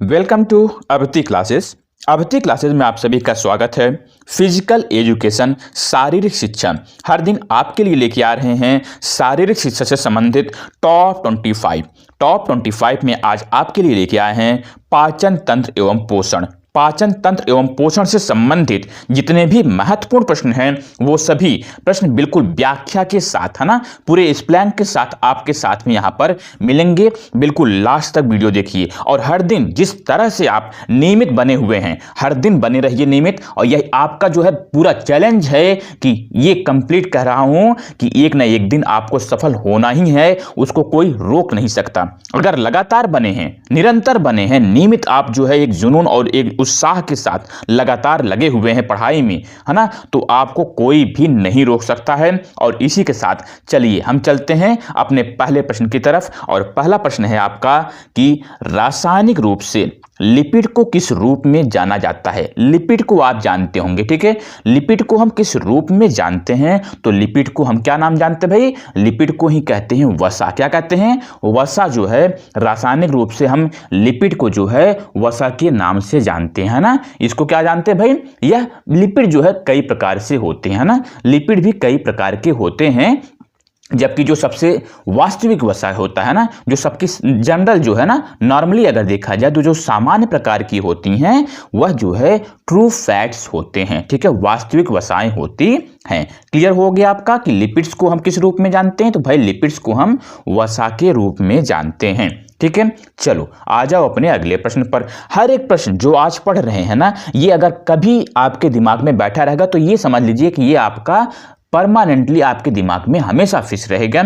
Welcome to Avati classes. Avati classes में आप सभी का स्वागत है। फिजिकल एजुकेशन, शारीरिक शिक्षा, हर दिन आपके लिए लेके आ रहे हैं शारीरिक शिक्षा से संबंधित टॉप 25 में आज आपके लिए लेके आए हैं पाचन तंत्र एवं पोषण। पाचन तंत्र एवं पोषण से संबंधित जितने भी महत्वपूर्ण प्रश्न हैं वो सभी प्रश्न बिल्कुल व्याख्या के साथ, है ना, पूरे एक्सप्लेन के साथ आपके साथ में यहाँ पर मिलेंगे। बिल्कुल लास्ट तक वीडियो देखिए और हर दिन जिस तरह से आप नियमित बने हुए हैं, हर दिन बने रहिए नियमित। और यह आपका जो है पूरा चैलेंज है कि ये कंप्लीट कर रहा हूं कि एक ना एक दिन आपको सफल होना ही है, उसको कोई रोक नहीं सकता। अगर लगातार बने हैं, निरंतर बने हैं, नियमित आप जो है एक जुनून और एक उत्साह के साथ लगातार लगे हुए हैं पढ़ाई में, है ना, तो आपको कोई भी नहीं रोक सकता है। और इसी के साथ चलिए हम चलते हैं अपने पहले प्रश्न की तरफ। और पहला प्रश्न है आपका कि रासायनिक रूप से लिपिड को किस रूप में जाना जाता है। लिपिड को आप जानते होंगे, ठीक है। लिपिड को हम किस रूप में जानते हैं, तो लिपिड को हम क्या नाम जानते हैं भाई? लिपिड को ही कहते हैं वसा। क्या कहते हैं? वसा जो है रासायनिक रूप से हम लिपिड को जो है वसा के नाम से जानते हैं, ना। इसको क्या जानते हैं भाई? यह लिपिड जो है कई प्रकार से होते हैं, ना। लिपिड भी कई प्रकार के होते हैं, जबकि जो सबसे वास्तविक वसा होता है ना, जो सबकी जनरल जो है ना, नॉर्मली अगर देखा जाए तो जो सामान्य प्रकार की होती हैं वह जो है ट्रू फैट्स होते हैं, ठीक है, वास्तविक वसाएं होती हैं। क्लियर हो गया आपका कि लिपिड्स को हम किस रूप में जानते हैं? तो भाई लिपिड्स को हम वसा के रूप में जानते हैं, ठीक है। चलो आ जाओ अपने अगले प्रश्न पर। हर एक प्रश्न जो आज पढ़ रहे हैं ना, ये अगर कभी आपके दिमाग में बैठा रहेगा तो ये समझ लीजिए कि ये आपका परमानेंटली आपके दिमाग में हमेशा फिक्स रहेगा।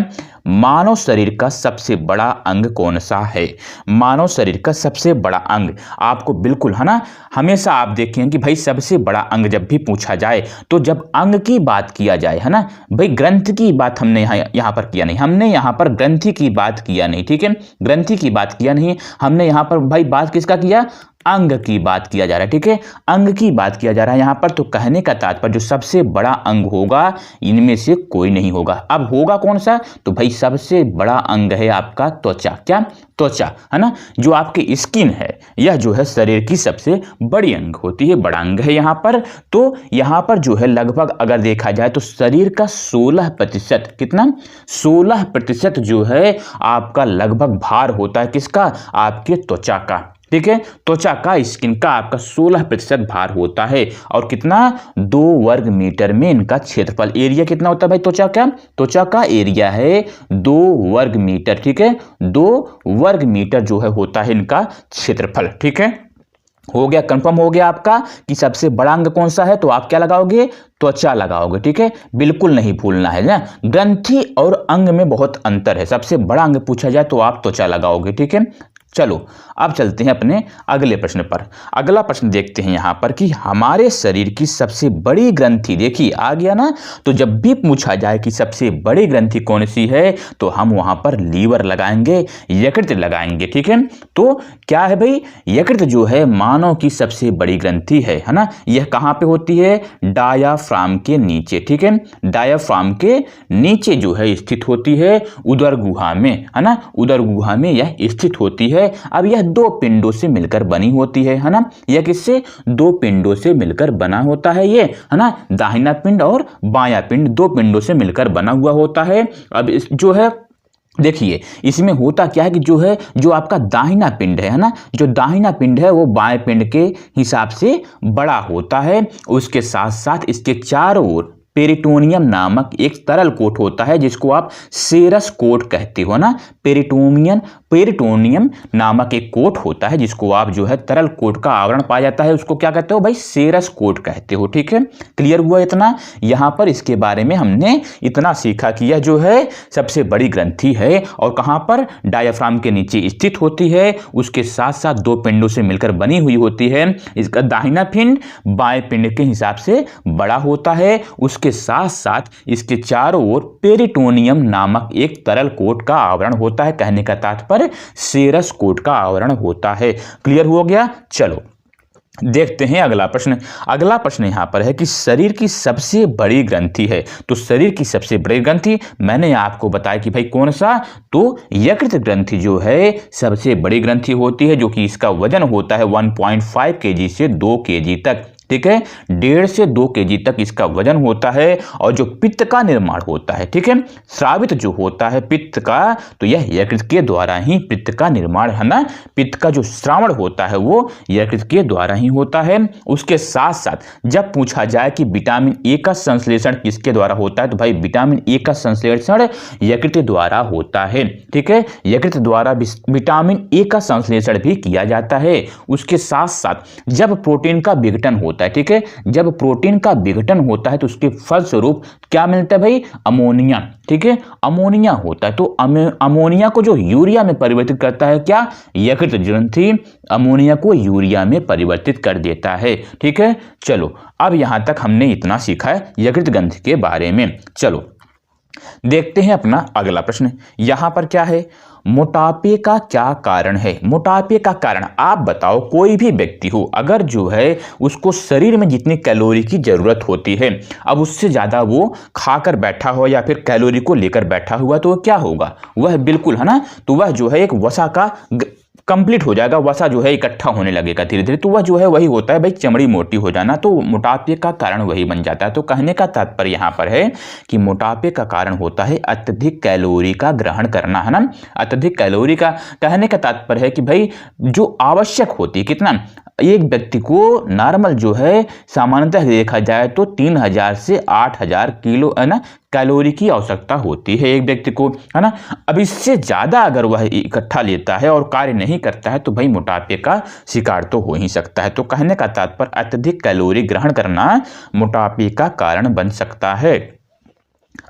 मानव शरीर का सबसे बड़ा अंग कौन सा है? मानव शरीर का सबसे बड़ा अंग आपको बिल्कुल, है ना, हमेशा आप देखें कि भाई सबसे बड़ा अंग जब भी पूछा जाए तो जब अंग की बात किया जाए, है ना भाई, ग्रंथ की बात हमने यहाँ पर किया नहीं, हमने यहाँ पर ग्रंथि की बात किया नहीं, ठीक है, ग्रंथि की बात किया नहीं हमने यहाँ पर। भाई बात किसका किया? अंग की बात किया जा रहा है, ठीक है, अंग की बात किया जा रहा है यहाँ पर। तो कहने का तात्पर्य जो सबसे बड़ा अंग होगा इनमें से कोई नहीं होगा। अब होगा कौन सा? तो भाई सबसे बड़ा अंग है आपका त्वचा। क्या? त्वचा, है ना, जो आपकी स्किन है, यह जो है शरीर की सबसे बड़ी अंग होती है, बड़ा अंग है यहाँ पर। तो यहाँ पर जो है लगभग अगर देखा जाए तो शरीर का 16%, कितना? 16% जो है आपका लगभग भार होता है किसका? आपके त्वचा का, ठीक है। त्वचा का, स्किन का आपका 16% भार होता है। और कितना? 2 वर्ग मीटर में इनका क्षेत्रफल, एरिया कितना होता है भाई त्वचा का? त्वचा का एरिया है 2 वर्ग मीटर, ठीक है, 2 वर्ग मीटर जो है होता है इनका क्षेत्रफल, ठीक है। हो गया, कंफर्म हो गया आपका कि सबसे बड़ा अंग कौन सा है? तो आप क्या लगाओगे? त्वचा लगाओगे, ठीक है, बिल्कुल नहीं भूलना है ना। ग्रंथि और अंग में बहुत अंतर है। सबसे बड़ा अंग पूछा जाए तो आप त्वचा लगाओगे, ठीक है। चलो अब चलते हैं अपने अगले प्रश्न पर। अगला प्रश्न देखते हैं यहाँ पर कि हमारे शरीर की सबसे बड़ी ग्रंथि, देखिए आ गया ना। तो जब भी पूछा जाए कि सबसे बड़ी ग्रंथि कौन सी है तो हम वहां पर लीवर लगाएंगे, यकृत लगाएंगे, ठीक है। तो क्या है भाई? यकृत जो है मानव की सबसे बड़ी ग्रंथि है ना। यह कहाँ पे होती है? डायाफ्राम के नीचे, ठीक है, डायाफ्राम के नीचे जो है स्थित होती है, उदर गुहा में, है ना, उदर गुहा में यह स्थित होती है। अब यह 2 पिंडों से मिलकर बनी होती है ना। यह किससे? 2 पिंडों से मिलकर बना होता है ये, है ना, दाहिना पिंड और बायां पिंड 2 पिंडों से मिलकर बना हुआ होता है। अब इस जो है देखिए इसमें होता क्या है कि जो है जो आपका दाहिना पिंड है ना, जो दाहिना पिंड है वो बाएं पिंड के हिसाब से बड़ा होता है। उसके साथ साथ इसके चारों ओर पेरिटोनियम नामक एक तरल कोट होता है जिसको आप सेरस कोट कहते हो ना। पेरिटोनियम नामक एक कोट होता है जिसको आप जो है तरल कोट का आवरण पाया जाता है, उसको क्या कहते हो भाई? सेरस कोट कहते हो, ठीक है। क्लियर हुआ इतना? यहाँ पर इसके बारे में हमने इतना सीखा कि यह जो है सबसे बड़ी ग्रंथि है और कहाँ पर? डायाफ्राम के नीचे स्थित होती है। उसके साथ साथ 2 पिंडों से मिलकर बनी हुई होती है। इसका दाहिना पिंड बाएं पिंड के हिसाब से बड़ा होता है। के साथ साथ इसके चारों ओर पेरिटोनियम नामक एक तरल कोट का आवरण होता है। कहने का तात्पर्य सेरस कोट का आवरण होता है। क्लियर हो गया? चलो देखते हैं अगला प्रश्न। अगला प्रश्न यहाँ पर है कि शरीर की सबसे बड़ी ग्रंथि है। तो शरीर की सबसे बड़ी ग्रंथि मैंने आपको बताया कि भाई कौन सा, तो यकृत ग्रंथि जो है सबसे बड़ी ग्रंथि होती है, जो कि इसका वजन होता है 1.5 kg से 2 kg तक। ठीक है, 1.5 से 2 kg तक इसका वजन होता है। और जो पित्त का निर्माण होता है, ठीक है, स्रावित जो होता है पित्त का, तो यह यकृत के द्वारा ही पित्त का निर्माण है ना, पित्त का जो श्रावण होता है वो यकृत के द्वारा ही होता है। उसके साथ साथ जब पूछा जाए कि विटामिन ए का संश्लेषण किसके द्वारा होता है, तो भाई विटामिन ए का संश्लेषण यकृत द्वारा होता है। ठीक है, यकृत द्वारा विटामिन ए का संश्लेषण भी किया जाता है। उसके साथ साथ जब प्रोटीन का विघटन होता है, ठीक है, जब प्रोटीन का विघटन होता है तो उसके फलस्वरूप क्या मिलता है भाई, अमोनिया। ठीक है, अमोनिया होता है। तो अमोनिया को जो यूरिया में परिवर्तित करता है क्या, यकृत ग्रंथि अमोनिया को यूरिया में परिवर्तित कर देता है। ठीक है, चलो अब यहां तक हमने इतना सीखा है यकृत ग्रंथि के बारे में। चलो देखते हैं अपना अगला प्रश्न। यहां पर क्या है, मोटापे का क्या कारण है। मोटापे का कारण आप बताओ, कोई भी व्यक्ति हो अगर जो है उसको शरीर में जितनी कैलोरी की जरूरत होती है, अब उससे ज्यादा वो खाकर बैठा हो या फिर कैलोरी को लेकर बैठा हुआ, तो क्या होगा, वह बिल्कुल है ना, तो वह जो है एक वसा का कंप्लीट हो जाएगा, वसा जो है इकट्ठा होने लगेगा धीरे धीरे, तो वह जो है वही होता है भाई चमड़ी मोटी हो जाना। तो मोटापे का कारण वही बन जाता है। तो कहने का तात्पर्य यहाँ पर है कि मोटापे का कारण होता है अत्यधिक कैलोरी का ग्रहण करना, है ना, अत्यधिक कैलोरी का। कहने का तात्पर्य है कि भाई जो आवश्यक होती है, कितना, एक व्यक्ति को नॉर्मल जो है सामान्यतः देखा जाए तो 3000 से 8000 किलो है ना कैलोरी की आवश्यकता होती है एक व्यक्ति को, है ना। अब इससे ज्यादा अगर वह इकट्ठा लेता है और कार्य नहीं करता है तो भाई मोटापे का शिकार तो हो ही सकता है। तो कहने का तात्पर्य अत्यधिक कैलोरी ग्रहण करना मोटापे का कारण बन सकता है।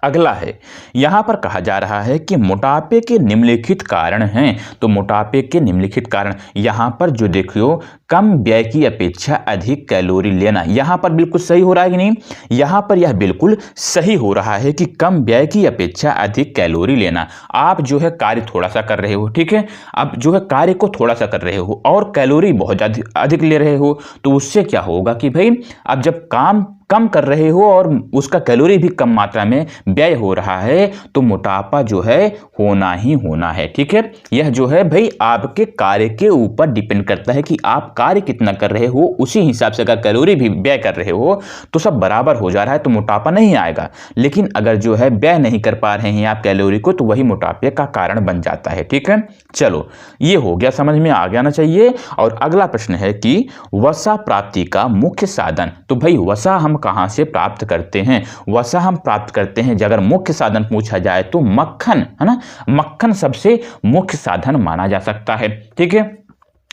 अगला है, यहां पर कहा जा रहा है कि मोटापे के निम्नलिखित कारण हैं। तो मोटापे के निम्नलिखित कारण यहां पर जो देखियो, कम व्यय की अपेक्षा अधिक कैलोरी लेना, यहां पर बिल्कुल सही हो रहा है कि नहीं, यहां पर यह बिल्कुल सही हो रहा है कि कम व्यय की अपेक्षा अधिक कैलोरी लेना। आप जो है कार्य थोड़ा सा कर रहे हो, ठीक है, आप जो है कार्य को थोड़ा सा कर रहे हो और कैलोरी बहुत अधिक ले रहे हो, तो उससे क्या होगा कि भाई आप जब काम कम कर रहे हो और उसका कैलोरी भी कम मात्रा में व्यय हो रहा है, तो मोटापा जो है होना ही होना है। ठीक है, यह जो है भाई आपके कार्य के ऊपर डिपेंड करता है कि आप कार्य कितना कर रहे हो, उसी हिसाब से अगर कैलोरी भी व्यय कर रहे हो तो सब बराबर हो जा रहा है तो मोटापा नहीं आएगा। लेकिन अगर जो है व्यय नहीं कर पा रहे हैं आप कैलोरी को, तो वही मोटापे का कारण बन जाता है। ठीक है, चलो ये हो गया, समझ में आ गया ना चाहिए। और अगला प्रश्न है कि वसा प्राप्ति का मुख्य साधन। तो भाई वसा हम कहां से प्राप्त करते हैं, वसा हम प्राप्त करते हैं, अगर मुख्य साधन पूछा जाए तो मक्खन, है ना, मक्खन सबसे मुख्य साधन माना जा सकता है। ठीक है,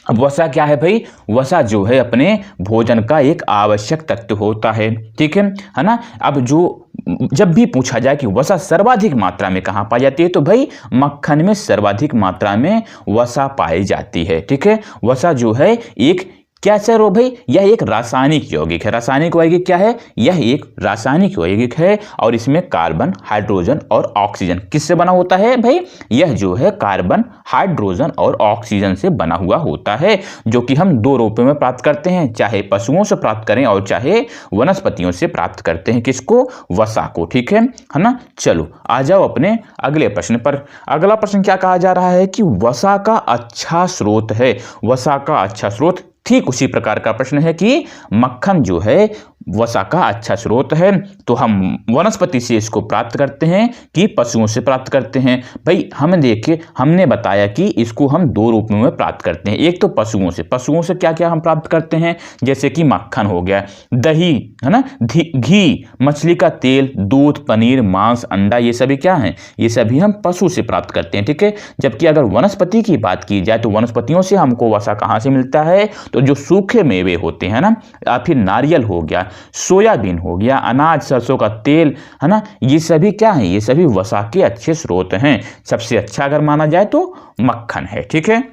अब वसा क्या है भाई, वसा जो है अपने भोजन का एक आवश्यक तत्व होता है। ठीक है ना। अब जो जब भी पूछा जाए कि वसा सर्वाधिक मात्रा में कहां पाई जाती है, तो भाई मक्खन में सर्वाधिक मात्रा में वसा पाई जाती है। ठीक है, वसा जो है एक क्या सर हो भाई, यह एक रासायनिक यौगिक है। रासायनिक यौगिक क्या है, यह एक रासायनिक यौगिक है और इसमें कार्बन, हाइड्रोजन और ऑक्सीजन किससे बना होता है भाई, यह जो है कार्बन, हाइड्रोजन और ऑक्सीजन से बना हुआ होता है, जो कि हम दो रूपों में प्राप्त करते हैं, चाहे पशुओं से प्राप्त करें और चाहे वनस्पतियों से प्राप्त करते हैं। किसको, वसा को। ठीक है ना। चलो आ जाओ अपने अगले प्रश्न पर। अगला प्रश्न क्या कहा जा रहा है कि वसा का अच्छा स्रोत है। वसा का अच्छा स्रोत, ठीक उसी प्रकार का प्रश्न है कि मक्खन जो है वसा का अच्छा स्रोत है, तो हम वनस्पति से इसको प्राप्त करते हैं कि पशुओं से प्राप्त करते हैं। भाई हमने बताया कि इसको हम दो रूपों में प्राप्त करते हैं। एक तो पशुओं से, पशुओं से क्या क्या हम प्राप्त करते हैं, जैसे कि मक्खन हो गया, दही है ना, घी, मछली का तेल, दूध, पनीर, मांस, अंडा, ये सभी क्या हैं, ये सभी हम पशु से प्राप्त करते हैं। ठीक है, जबकि अगर वनस्पति की बात की जाए तो वनस्पतियों से हमको वसा कहाँ से मिलता है, तो जो सूखे मेवे होते हैं ना, या फिर नारियल हो गया, सोयाबीन हो गया, अनाज, सरसों का तेल, है ना, ये सभी क्या है, ये सभी वसा के अच्छे स्रोत हैं। सबसे अच्छा अगर माना जाए तो मक्खन है। ठीक है,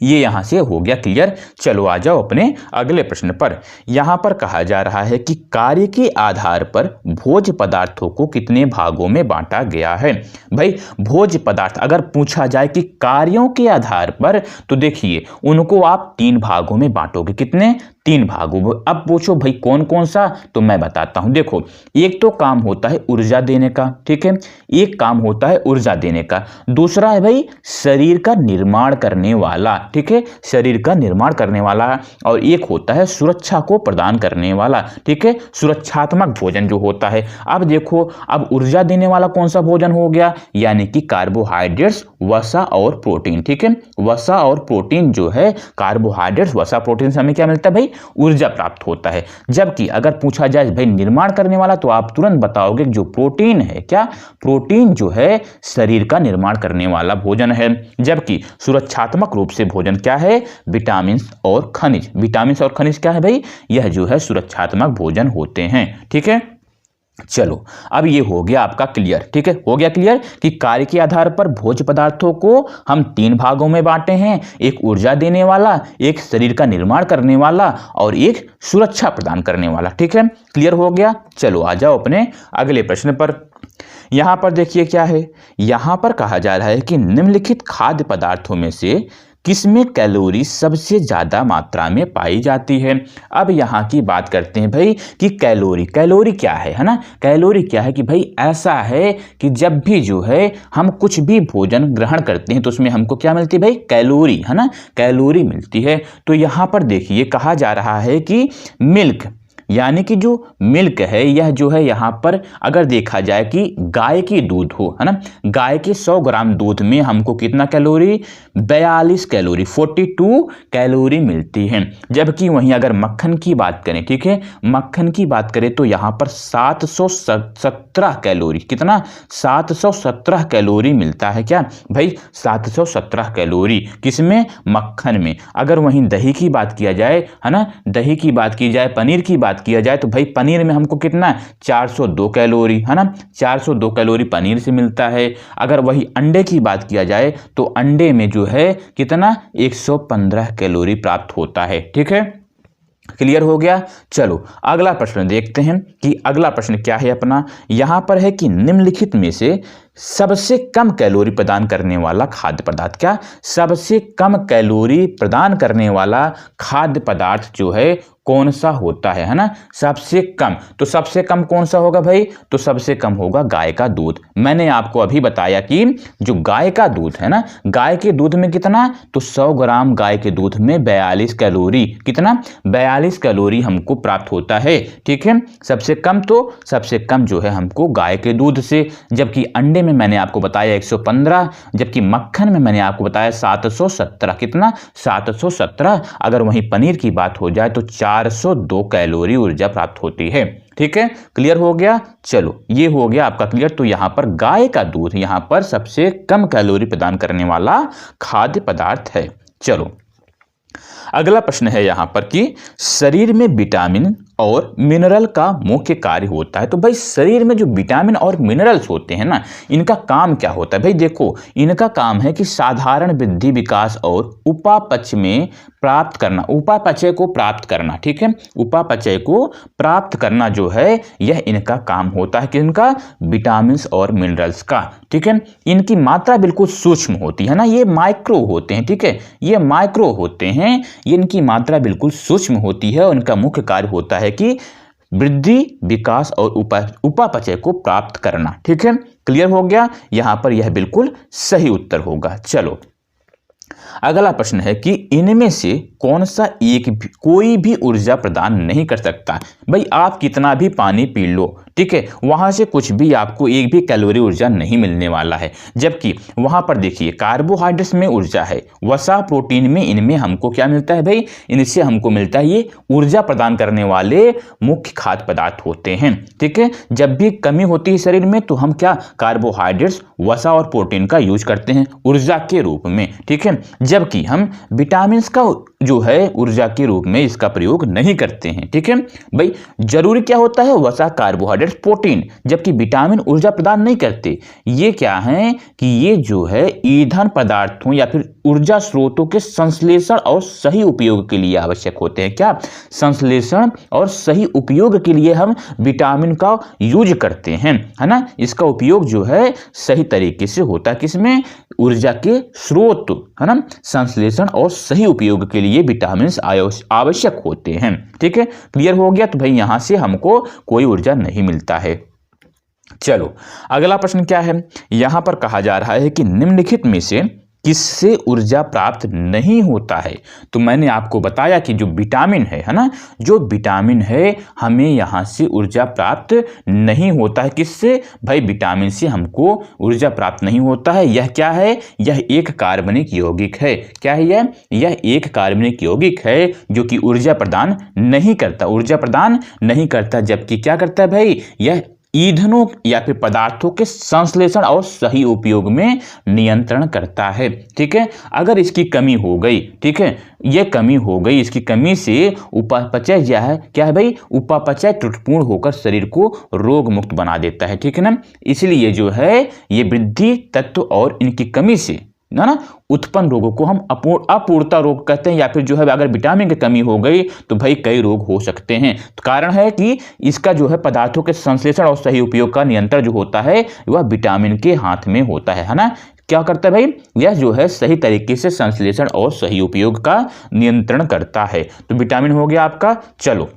ये यहां से हो गया क्लियर। चलो आ जाओ अपने अगले प्रश्न पर। यहां पर कहा जा रहा है कि कार्य के आधार पर भोज्य पदार्थों को कितने भागों में बांटा गया है। भाई भोज्य पदार्थ अगर पूछा जाए कि कार्यों के आधार पर, तो देखिए उनको आप 3 भागों में बांटोगे। कितने, 3 भागों में। अब पूछो भाई कौन कौन सा, तो मैं बताता हूं। देखो, एक तो काम होता है ऊर्जा देने का, ठीक है, एक काम होता है ऊर्जा देने का, दूसरा है भाई शरीर का निर्माण करने वाला, ठीक है, शरीर का निर्माण करने वाला, और एक होता है सुरक्षा को प्रदान करने वाला, ठीक है, सुरक्षात्मक भोजन जो होता है। अब देखो, अब ऊर्जा देने वाला कौन सा भोजन हो गया, यानी कि कार्बोहाइड्रेट्स, वसा और प्रोटीन, ठीक है, वसा और प्रोटीन जो है, कार्बोहाइड्रेट्स, वसा, प्रोटीन से हमें क्या मिलता है भाई, ऊर्जा प्राप्त होता है। जबकि अगर पूछा जाए भाई निर्माण करने वाला, तो आप तुरंत बताओगे जो प्रोटीन है, क्या, प्रोटीन जो है शरीर का निर्माण करने वाला भोजन है। जबकि सुरक्षात्मक रूप से भोजन क्या है, विटामिन और खनिज, विटामिन और खनिज क्या है भाई, यह जो है सुरक्षात्मक भोजन होते हैं, ठीक है। चलो, अब ये हो गया आपका क्लियर, ठीक है, हो गया क्लियर कि कार्य के आधार पर भोज्य पदार्थों को हम 3 भागों में बांटे हैं, एक ऊर्जा देने वाला, एक शरीर का निर्माण करने वाला, और एक सुरक्षा प्रदान करने वाला, ठीक है, क्लियर हो गया। चलो आ जाओ अपने अगले प्रश्न पर। यहां पर देखिए क्या है, यहां पर कहा जा रहा है कि निम्नलिखित खाद्य पदार्थों में से किसमें कैलोरी सबसे ज्यादा मात्रा में पाई जाती है। अब यहाँ की बात करते हैं भाई कि कैलोरी, कैलोरी क्या है ना, कैलोरी क्या है कि भाई ऐसा है कि जब भी जो है हम कुछ भी भोजन ग्रहण करते हैं तो उसमें हमको क्या मिलती है भाई, कैलोरी, है ना, कैलोरी मिलती है। तो यहाँ पर देखिए कहा जा रहा है कि मिल्क, यानी कि जो मिल्क है, यह जो है यहाँ पर अगर देखा जाए कि गाय की दूध हो, है ना, गाय के 100 ग्राम दूध में हमको कितना कैलोरी, 42 कैलोरी, 42 कैलोरी मिलती है। जबकि वहीं अगर मक्खन की बात करें, ठीक है, मक्खन की बात करें तो यहाँ पर 717 कैलोरी, कितना, 717 कैलोरी मिलता है, क्या भाई, 717 कैलोरी किसमें, मक्खन में। अगर वहीं दही की बात किया जाए, है ना, दही की बात की जाए, पनीर की बात किया जाए तो भाई पनीर में हमको कितना, 402 कैलोरी, है ना, 402 कैलोरी पनीर से मिलता है। अगर वही अंडे की बात किया जाए तो अंडे में जो है कितना, 115 कैलोरी प्राप्त होता है, ठीक है, क्लियर हो गया। चलो अगला प्रश्न देखते हैं कि अगला प्रश्न क्या है अपना। यहां पर है कि निम्नलिखित में से सबसे कम कैलोरी प्रदान करने वाला खाद्य पदार्थ, क्या, सबसे कम कैलोरी प्रदान करने वाला खाद्य पदार्थ जो है कौन सा होता है ना, सबसे कम। तो सबसे कम कौन सा होगा भाई, तो सबसे कम होगा गाय का दूध। मैंने आपको अभी बताया कि जो गाय का दूध है ना, गाय के दूध में कितना, तो 100 ग्राम गाय के दूध में 42 कैलोरी, कितना, 42 कैलोरी हमको प्राप्त होता है, ठीक है, सबसे कम। तो सबसे कम जो है हमको गाय के दूध से। जबकि अंडे में मैंने आपको बताया 115, जबकि मक्खन में मैंने आपको बताया 717, कितना, 717। अगर वहीं पनीर की बात हो जाए तो 402 कैलोरी ऊर्जा प्राप्त होती है, ठीक है, क्लियर हो गया। चलो ये हो गया आपका क्लियर। तो यहां पर गाय का दूध यहां पर सबसे कम कैलोरी प्रदान करने वाला खाद्य पदार्थ है। चलो अगला प्रश्न है यहां पर कि शरीर में विटामिन और मिनरल का मुख्य कार्य होता है। तो भाई शरीर में जो विटामिन और मिनरल्स होते हैं ना, इनका काम क्या होता है भाई, देखो इनका काम है कि साधारण वृद्धि, विकास और उपापचय में प्राप्त करना, उपापचय को प्राप्त करना, ठीक है, उपापचय को प्राप्त करना जो है यह इनका काम होता है कि इनका विटामिन और मिनरल्स का, ठीक है। इनकी मात्रा बिल्कुल सूक्ष्म होती है ना, ये माइक्रो होते हैं, ठीक है, ये माइक्रो होते हैं, इनकी मात्रा बिल्कुल सूक्ष्म होती है और इनका मुख्य कार्य होता है कि वृद्धि, विकास और उपापचय को प्राप्त करना, ठीक है, क्लियर हो गया। यहां पर यह बिल्कुल सही उत्तर होगा। चलो अगला प्रश्न है कि इनमें से कौन सा एक भी, कोई भी ऊर्जा प्रदान नहीं कर सकता। भाई आप कितना भी पानी पी लो, ठीक है, वहां से कुछ भी आपको एक भी कैलोरी ऊर्जा नहीं मिलने वाला है। जबकि वहां पर देखिए कार्बोहाइड्रेट्स में ऊर्जा है, वसा, प्रोटीन में, इनमें हमको क्या मिलता है भाई, इनसे हमको मिलता है ये ऊर्जा प्रदान करने वाले मुख्य खाद्य पदार्थ होते हैं, ठीक है। जब भी कमी होती है शरीर में तो हम क्या, कार्बोहाइड्रेट्स, वसा और प्रोटीन का यूज करते हैं ऊर्जा के रूप में, ठीक है। जबकि हम विटामिन का जो है ऊर्जा के रूप में इसका प्रयोग नहीं करते हैं, ठीक है। भाई जरूरी क्या होता है, वसा, कार्बोहाइड्रेट, प्रोटीन, जबकि विटामिन ऊर्जा प्रदान नहीं करते। ये क्या है कि ये जो है ईंधन पदार्थों या फिर ऊर्जा स्रोतों के संश्लेषण और सही उपयोग के लिए आवश्यक होते हैं। क्या, संश्लेषण और सही उपयोग के लिए हम विटामिन का यूज करते हैं, है ना। इसका उपयोग जो है सही तरीके से होता है किसमें, ऊर्जा के स्रोत, है ना, संश्लेषण और सही उपयोग के लिए विटामिन आवश्यक होते हैं। ठीक है, क्लियर हो गया। तो भाई यहां से हमको कोई ऊर्जा नहीं मिलता है। चलो अगला प्रश्न क्या है, यहां पर कहा जा रहा है कि निम्नलिखित में से किससे ऊर्जा प्राप्त नहीं होता है। तो मैंने आपको बताया कि जो विटामिन है ना, जो विटामिन है हमें यहां से ऊर्जा प्राप्त नहीं होता है। किससे भाई, विटामिन से हमको ऊर्जा प्राप्त नहीं होता है। यह क्या है, यह एक कार्बनिक यौगिक है। क्या है यह एक कार्बनिक यौगिक है जो कि ऊर्जा प्रदान नहीं करता, ऊर्जा प्रदान नहीं करता। जबकि क्या करता है भाई, यह ईंधनों या फिर पदार्थों के संश्लेषण और सही उपयोग में नियंत्रण करता है। ठीक है, अगर इसकी कमी हो गई, ठीक है, यह कमी हो गई, इसकी कमी से उपापचय क्या है भाई, उपापचय त्रुटिपूर्ण होकर शरीर को रोग मुक्त बना देता है। ठीक है ना, इसलिए जो है ये वृद्धि तत्व और इनकी कमी से ना उत्पन्न रोगों को हम अपूर्णता रोग कहते हैं, या फिर जो है अगर विटामिन की कमी हो गई तो भाई कई रोग हो सकते हैं। तो कारण है कि इसका जो है पदार्थों के संश्लेषण और सही उपयोग का नियंत्रण जो होता है वह विटामिन के हाथ में होता है ना। क्या करता है भाई, यह जो है सही तरीके से संश्लेषण और सही उपयोग का नियंत्रण करता है। तो विटामिन हो गया आपका। चलो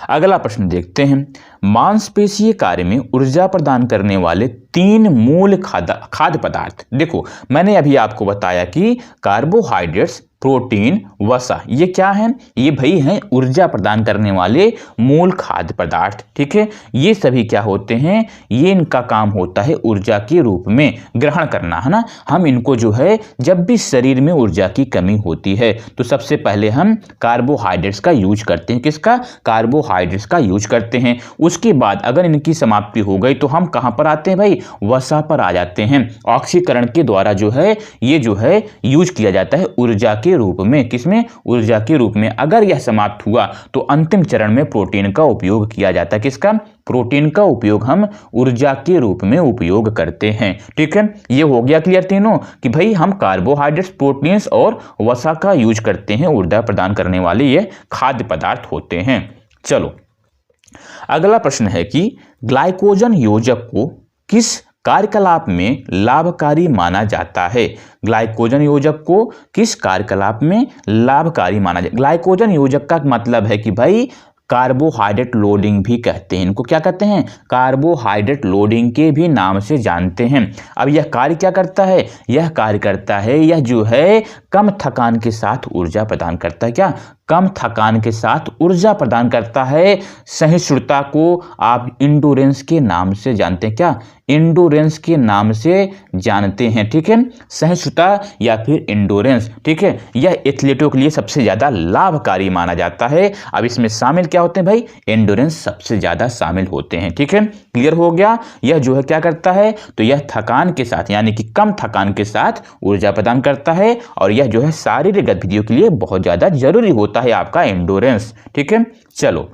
अगला प्रश्न देखते हैं, मांसपेशीय कार्य में ऊर्जा प्रदान करने वाले 3 मूल खाद्य पदार्थ। देखो मैंने अभी आपको बताया कि कार्बोहाइड्रेट्स, प्रोटीन, वसा, ये क्या है, ये भाई हैं ऊर्जा प्रदान करने वाले मूल खाद्य पदार्थ। ठीक है, ये सभी क्या होते हैं, ये इनका काम होता है ऊर्जा के रूप में ग्रहण करना, है ना। हम इनको जो है जब भी शरीर में ऊर्जा की कमी होती है तो सबसे पहले हम कार्बोहाइड्रेट्स का यूज करते हैं। किसका, कार्बोहाइड्रेट्स का यूज करते हैं। उसके बाद अगर इनकी समाप्ति हो गई तो हम कहां पर आते हैं भाई, वसा पर आ जाते हैं। ऑक्सीकरण के द्वारा जो है ये जो है यूज किया जाता है ऊर्जा के रूप में। किसमें, ऊर्जा के रूप में। अगर यह समाप्त हुआ तो अंतिम चरण में प्रोटीन का उपयोग किया जाता है। किसका, प्रोटीन का उपयोग हम ऊर्जा के रूप में उपयोग करते हैं। ठीक है, ये हो गया क्लियर तीनों कि भाई हम कार्बोहाइड्रेट्स, प्रोटीन्स और वसा का यूज करते हैं, ऊर्जा प्रदान करने वाले ये खाद्य पदार्थ होते हैं। चलो अगला प्रश्न है कि ग्लाइकोजन योजक को किस कार्यकलाप में लाभकारी माना जाता है। ग्लाइकोजन योजक को किस कार्यकलाप में लाभकारी माना जाए। ग्लाइकोजन योजक का मतलब है कि भाई कार्बोहाइड्रेट लोडिंग भी कहते हैं इनको। क्या कहते हैं, कार्बोहाइड्रेट लोडिंग के भी नाम से जानते हैं। अब यह कार्य क्या करता है, यह कार्य करता है, यह जो है कम थकान के साथ ऊर्जा प्रदान करता है। क्या, कम थकान के साथ ऊर्जा प्रदान करता है। सहिष्णुता को आप इंडोरेंस के नाम से जानते हैं। क्या, इंडोरेंस के नाम से जानते हैं। ठीक है, सहिष्णुता या फिर इंडोरेंस। ठीक है, यह एथलीटों के लिए सबसे ज्यादा लाभकारी माना जाता है। अब इसमें शामिल क्या होते हैं भाई, एंडोरेंस सबसे ज्यादा शामिल होते हैं। ठीक है, क्लियर हो गया। यह जो है क्या करता है, तो यह थकान के साथ यानी कि कम थकान के साथ ऊर्जा प्रदान करता है, और यह जो है शारीरिक गतिविधियों के लिए बहुत ज्यादा जरूरी होता है आपका एंडोरेंस। ठीक है, चलो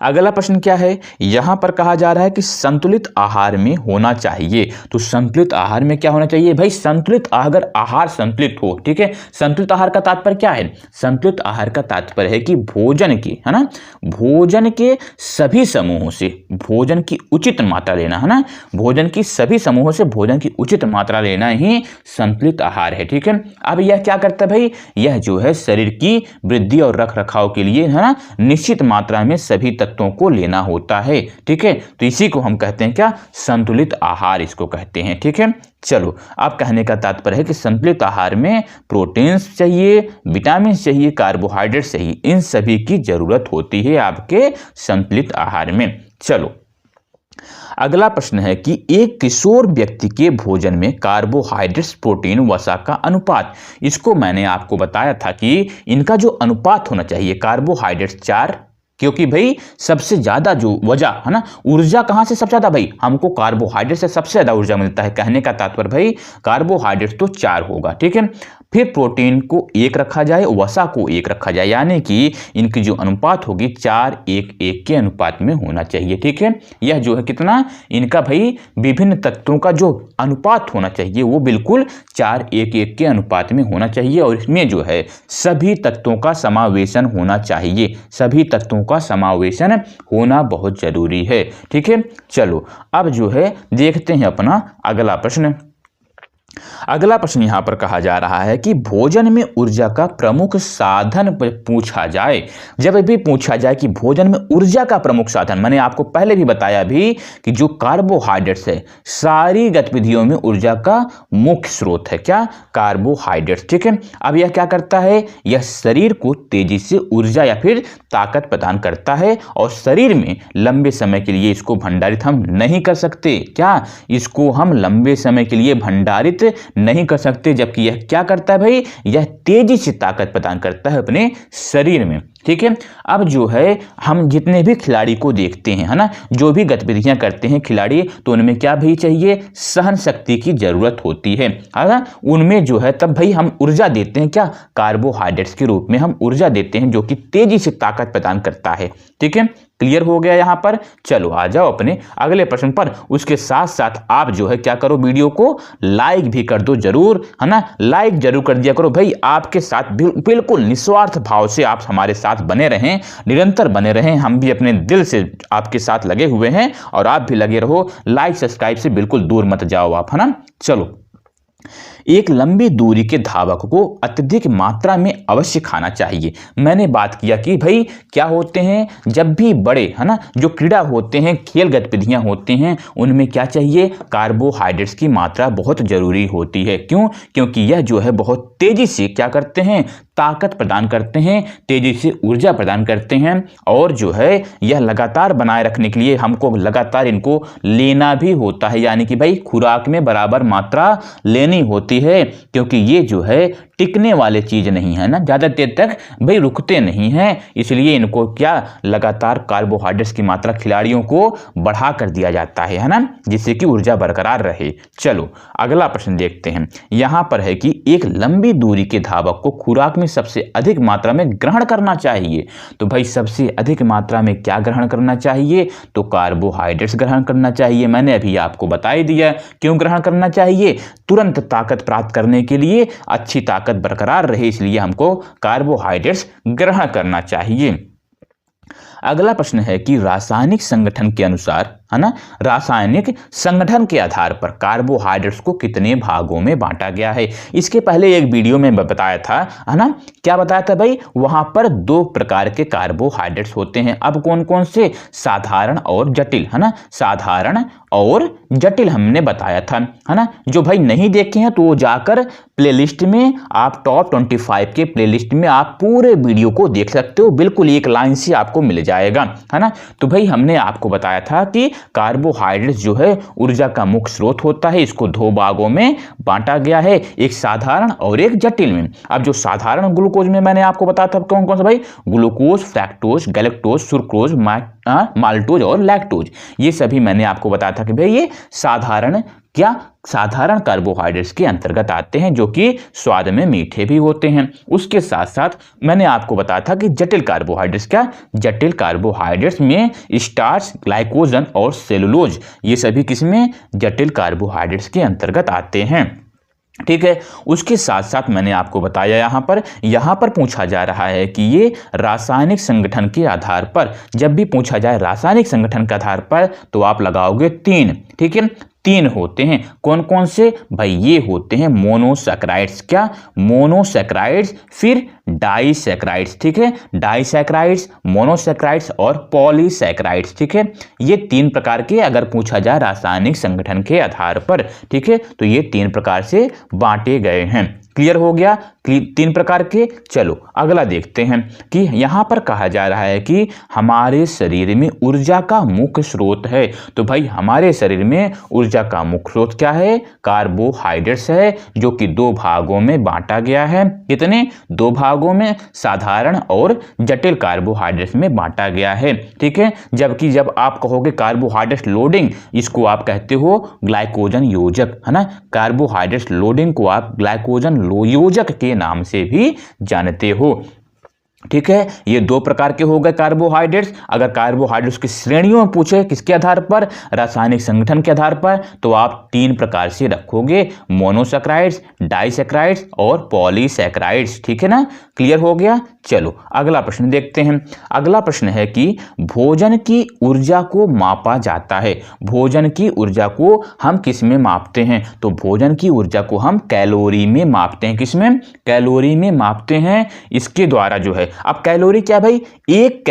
अगला प्रश्न क्या है, यहां पर कहा जा रहा है कि संतुलित आहार में होना चाहिए। तो संतुलित आहार में क्या होना चाहिए भाई, संतुलित अगर आहार संतुलित हो। ठीक है, संतुलित आहार का तात्पर्य क्या है, संतुलित आहार का तात्पर्य है कि भोजन की, है ना, भोजन के सभी समूहों से भोजन की उचित मात्रा लेना, है ना, भोजन की सभी समूहों से भोजन की उचित मात्रा लेना ही संतुलित आहार है। ठीक है, अब यह क्या करता है भाई, यह जो है शरीर की वृद्धि और रख रखाव के लिए, है ना, निश्चित मात्रा में सभी तत्वों को लेना होता है। ठीक है, तो इसी को हम कहते हैं क्या, संतुलित आहार इसको कहते हैं। ठीक है, चलो अब कहने का तात्पर्य है कि संतुलित आहार में प्रोटीन्स चाहिए, विटामिन चाहिए, कार्बोहाइड्रेट चाहिए, इन सभी की जरूरत होती है आपके संतुलित आहार में। चलो अगला प्रश्न है कि एक किशोर व्यक्ति के भोजन में कार्बोहाइड्रेट्स, प्रोटीन, वसा का अनुपात। इसको मैंने आपको बताया था कि इनका जो अनुपात होना चाहिए, कार्बोहाइड्रेट्स 4, क्योंकि भाई सबसे ज्यादा जो वजह है ना, ऊर्जा कहां से सबसे ज्यादा भाई, हमको कार्बोहाइड्रेट से सबसे ज्यादा ऊर्जा मिलता है। कहने का तात्पर्य भाई कार्बोहाइड्रेट तो 4 होगा। ठीक है, फिर प्रोटीन को 1 रखा जाए, वसा को 1 रखा जाए, यानी कि इनकी जो अनुपात होगी 4:1:1 के अनुपात में होना चाहिए। ठीक है, यह जो है कितना, इनका भाई विभिन्न तत्वों का जो अनुपात होना चाहिए वो बिल्कुल 4:1:1 के अनुपात में होना चाहिए, और इसमें जो है सभी तत्वों का समावेशन होना चाहिए, सभी तत्वों का समावेशन होना बहुत जरूरी है। ठीक है, चलो अब जो है देखते हैं अपना अगला प्रश्न। अगला प्रश्न यहां पर कहा जा रहा है कि भोजन में ऊर्जा का प्रमुख साधन पूछा जाए। जब भी पूछा जाए कि भोजन में ऊर्जा का प्रमुख साधन, मैंने आपको पहले भी बताया भी कि जो कार्बोहाइड्रेट्स है सारी गतिविधियों में ऊर्जा का मुख्य स्रोत है। क्या? कार्बोहाइड्रेट्स। ठीक है, अब यह क्या करता है? यह शरीर को तेजी से ऊर्जा या फिर ताकत प्रदान करता है और शरीर में लंबे समय के लिए इसको भंडारित हम नहीं कर सकते। क्या? इसको हम लंबे समय के लिए भंडारित नहीं कर सकते, जबकि यह क्या करता है भाई? यह तेजी से ताकत प्रदान करता है अपने शरीर में। ठीक है, अब जो है हम जितने भी खिलाड़ी को देखते हैं, है ना, जो भी गतिविधियां करते हैं खिलाड़ी, तो उनमें क्या भी चाहिए? सहन शक्ति की जरूरत होती है ना? उनमें जो है तब भाई हम ऊर्जा देते हैं। क्या? कार्बोहाइड्रेट्स के रूप में हम ऊर्जा देते हैं जो कि तेजी से ताकत प्रदान करता है। ठीक है, क्लियर हो गया यहां पर? चलो आ जाओ अपने अगले प्रश्न पर। उसके साथ साथ आप जो है क्या करो, वीडियो को लाइक भी कर दो जरूर, है ना, लाइक जरूर कर दिया करो भाई। आपके साथ बिल्कुल निस्वार्थ भाव से आप हमारे साथ बने रहें, निरंतर बने रहें। हम भी अपने दिल से आपके साथ लगे हुए हैं और आप भी लगे रहो। लाइक सब्सक्राइब से बिल्कुल दूर मत जाओ आप, है ना। चलो, एक लंबी दूरी के धावक को अत्यधिक मात्रा में अवश्य खाना चाहिए। मैंने बात किया कि भाई क्या होते हैं, जब भी बड़े, है ना, जो क्रीड़ा होते हैं, खेल गतिविधियां होते हैं, उनमें क्या चाहिए? कार्बोहाइड्रेट्स की मात्रा बहुत जरूरी होती है। क्यों? क्योंकि यह जो है बहुत तेजी से क्या करते हैं? ताकत प्रदान करते हैं, तेजी से ऊर्जा प्रदान करते हैं और जो है यह लगातार बनाए रखने के लिए हमको लगातार इनको लेना भी होता है, यानी कि भाई खुराक में बराबर मात्रा लेनी होती है, क्योंकि ये जो है टिकने वाले चीज नहीं है ना, ज्यादा देर तक भाई रुकते नहीं हैं। इसलिए इनको क्या लगातार कार्बोहाइड्रेट्स की मात्रा खिलाड़ियों को बढ़ा कर दिया जाता है ना, जिससे कि ऊर्जा बरकरार रहे। चलो अगला प्रश्न देखते हैं। यहां पर है कि एक लंबी दूरी के धावक को खुराक में सबसे अधिक मात्रा में ग्रहण करना चाहिए। तो भाई सबसे अधिक मात्रा में क्या ग्रहण करना चाहिए? तो कार्बोहाइड्रेट्स ग्रहण करना चाहिए। मैंने अभी आपको बता ही दिया क्यों ग्रहण करना चाहिए। तुरंत ताकत प्राप्त करने के लिए, अच्छी ताकत बरकरार रहे, इसलिए हमको कार्बोहाइड्रेट्स ग्रहण करना चाहिए। अगला प्रश्न है कि रासायनिक संगठन के अनुसार, है ना, रासायनिक संगठन के आधार पर कार्बोहाइड्रेट्स को कितने भागों में बांटा गया है? इसके पहले एक वीडियो में बताया था, है ना, क्या बताया था भाई? वहां पर दो प्रकार के कार्बोहाइड्रेट्स होते हैं। अब कौन कौन से? साधारण और जटिल, है ना, साधारण और जटिल हमने बताया था, है ना। जो भाई नहीं देखे हैं तो वो जाकर प्लेलिस्ट में, आप टॉप 25 के प्लेलिस्ट में आप पूरे वीडियो को देख सकते हो, बिल्कुल एक लाइन से आपको मिल जाएगा, है ना। तो भाई हमने आपको बताया था कि कार्बोहाइड्रेट्स जो है ऊर्जा का मुख्य स्रोत होता है। इसको दो भागों में बांटा गया है, एक साधारण और एक जटिल में। अब जो साधारण ग्लूकोज में मैंने आपको बताया था कौन कौन सा भाई? Glucose, fructose, galactose, sucrose, maltose और लैक्टोज, ये सभी मैंने आपको बताया था कि भाई ये साधारण, क्या साधारण कार्बोहाइड्रेट्स के अंतर्गत आते हैं, जो कि स्वाद में मीठे भी होते हैं। उसके साथ साथ मैंने आपको बताया था कि जटिल कार्बोहाइड्रेट्स, क्या जटिल कार्बोहाइड्रेट्स में स्टार्च, ग्लाइकोजन और सेलुलोज, ये सभी किसमें? जटिल कार्बोहाइड्रेट्स के अंतर्गत आते हैं। ठीक है, उसके साथ साथ मैंने आपको बताया यहां पर पूछा जा रहा है कि ये रासायनिक संगठन के आधार पर, जब भी पूछा जाए रासायनिक संगठन के आधार पर तो आप लगाओगे 3। ठीक है, 3 होते हैं। कौन कौन से भाई? ये होते हैं मोनोसैकेराइड्स, क्या मोनोसैकेराइड्स, फिर डाइसैकेराइड्स। ठीक है, डाइसैकेराइड्स, मोनोसैकेराइड्स और पॉलीसैकेराइड्स। ठीक है, ये 3 प्रकार के अगर पूछा जाए रासायनिक संगठन के आधार पर, ठीक है, तो ये 3 प्रकार से बांटे गए हैं। क्लियर हो गया? 3 प्रकार के। चलो अगला देखते हैं कि यहां पर कहा जा रहा है कि हमारे शरीर में ऊर्जा का मुख्य स्रोत है। तो भाई हमारे शरीर में ऊर्जा का मुख्य स्रोत क्या है? कार्बोहाइड्रेट्स है, जो कि 2 भागों में बांटा गया है। कितने? 2 भागों में, साधारण और जटिल कार्बोहाइड्रेट्स में बांटा गया है। ठीक है, जबकि जब आप कहोगे कार्बोहाइड्रेट लोडिंग, इसको आप कहते हो ग्लाइकोजन योजक, है ना। कार्बोहाइड्रेट लोडिंग को आप ग्लाइकोजन योजक के नाम से भी जानते हो। ठीक है, ये दो प्रकार के हो गए कार्बोहाइड्रेट्स। अगर कार्बोहाइड्रेट्स की श्रेणियों में पूछे किसके आधार पर, रासायनिक संगठन के आधार पर, तो आप तीन प्रकार से रखोगे, मोनोसैकेराइड्स, डाइसैकेराइड्स और पॉलीसैकेराइड्स। ठीक है ना, क्लियर हो गया। चलो अगला प्रश्न देखते हैं। अगला प्रश्न है कि भोजन की ऊर्जा को मापा जाता है। भोजन की ऊर्जा को हम किस में मापते हैं, तो भोजन की ऊर्जा को हम कैलोरी में मापते हैं। किस में, कैलोरी में मापते हैं। इसके द्वारा जो है, अब कैलोरी क्या भाई, एक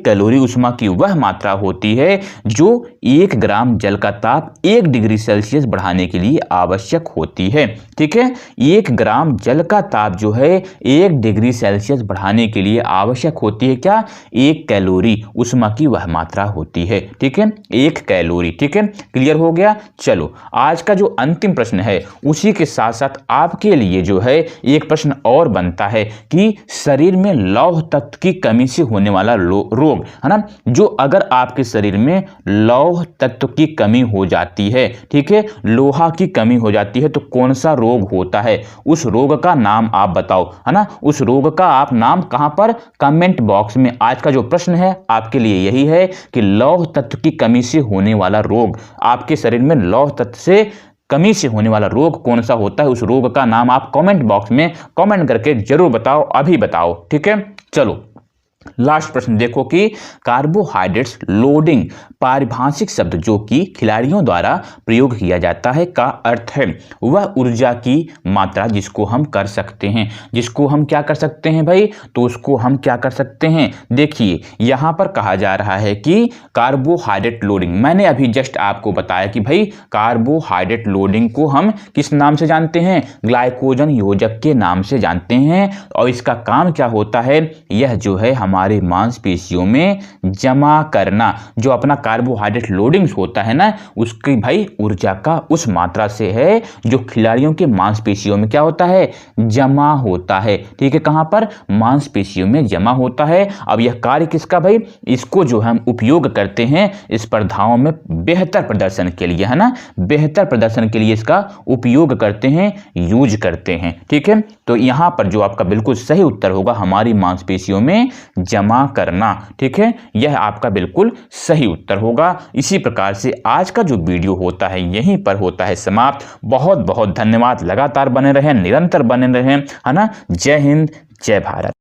कैलोरी ऊष्मा की वह मात्रा होती है जो 1 ग्राम जल का ताप 1 डिग्री सेल्सियस बढ़ाने के लिए आवश्यक होती है। ठीक है, 1 ग्राम जल का ताप जो है 1 डिग्री सेल्सियस बढ़ाने के लिए आवश्यक होती है क्या, 1 कैलोरी ऊष्मा की वह मात्रा होती है। ठीक है, 1 कैलोरी। ठीक है, क्लियर हो गया। चलो आज का जो अंतिम प्रश्न है उसी के साथ साथ आपके लिए जो है एक प्रश्न और बनता है कि शरीर में लौह तत्व की कमी से होने वाला रोग है ना, जो अगर आपके शरीर में लौह तत्व की कमी हो जाती है, ठीक है, लोहा की कमी हो जाती है, तो कौन सा रोग होता है, उस रोग का नाम आप बताओ, है ना। उस रोग का आप नाम कहां पर, कमेंट बॉक्स में। आज का जो प्रश्न है आपके लिए यही है कि लौह तत्व की कमी से होने वाला रोग, आपके शरीर में लौह तत्व से कमी से होने वाला रोग कौन सा होता है, उस रोग का नाम आप कमेंट बॉक्स में कमेंट करके जरूर बताओ, अभी बताओ। ठीक है, चलो लास्ट प्रश्न देखो कि कार्बोहाइड्रेट्स लोडिंग पारिभाषिक शब्द जो कि खिलाड़ियों द्वारा प्रयोग किया जाता है का अर्थ है वह ऊर्जा की मात्रा जिसको हम कर सकते हैं। जिसको हम क्या कर सकते हैं भाई, तो उसको हम क्या कर सकते हैं, देखिए यहां पर कहा जा रहा है कि कार्बोहाइड्रेट लोडिंग, मैंने अभी जस्ट आपको बताया कि भाई कार्बोहाइड्रेट लोडिंग को हम किस नाम से जानते हैं, ग्लाइकोजन योजक के नाम से जानते हैं। और इसका काम क्या होता है, यह जो है हमारे मांसपेशियों में जमा करना, जो अपना कार्बोहाइड्रेट लोडिंग्स होता है ना, उसकी भाई ऊर्जा का उस मात्रा से है जो खिलाड़ियों के मांसपेशियों में क्या होता है, जमा होता है। ठीक है, कहां पर, मांसपेशियों में जमा होता है। अब यह कार्य किसका भाई, इसको जो हम उपयोग करते हैं स्पर्धाओं में बेहतर प्रदर्शन के लिए, है ना, बेहतर प्रदर्शन के लिए इसका उपयोग करते हैं, यूज करते हैं। ठीक है, तो यहां पर जो आपका बिल्कुल सही उत्तर होगा हमारी मांसपेशियों में जमा करना। ठीक है, यह आपका बिल्कुल सही उत्तर होगा। इसी प्रकार से आज का जो वीडियो होता है यहीं पर होता है समाप्त। बहुत बहुत धन्यवाद, लगातार बने रहें, निरंतर बने रहें, है ना। जय हिंद, जय भारत।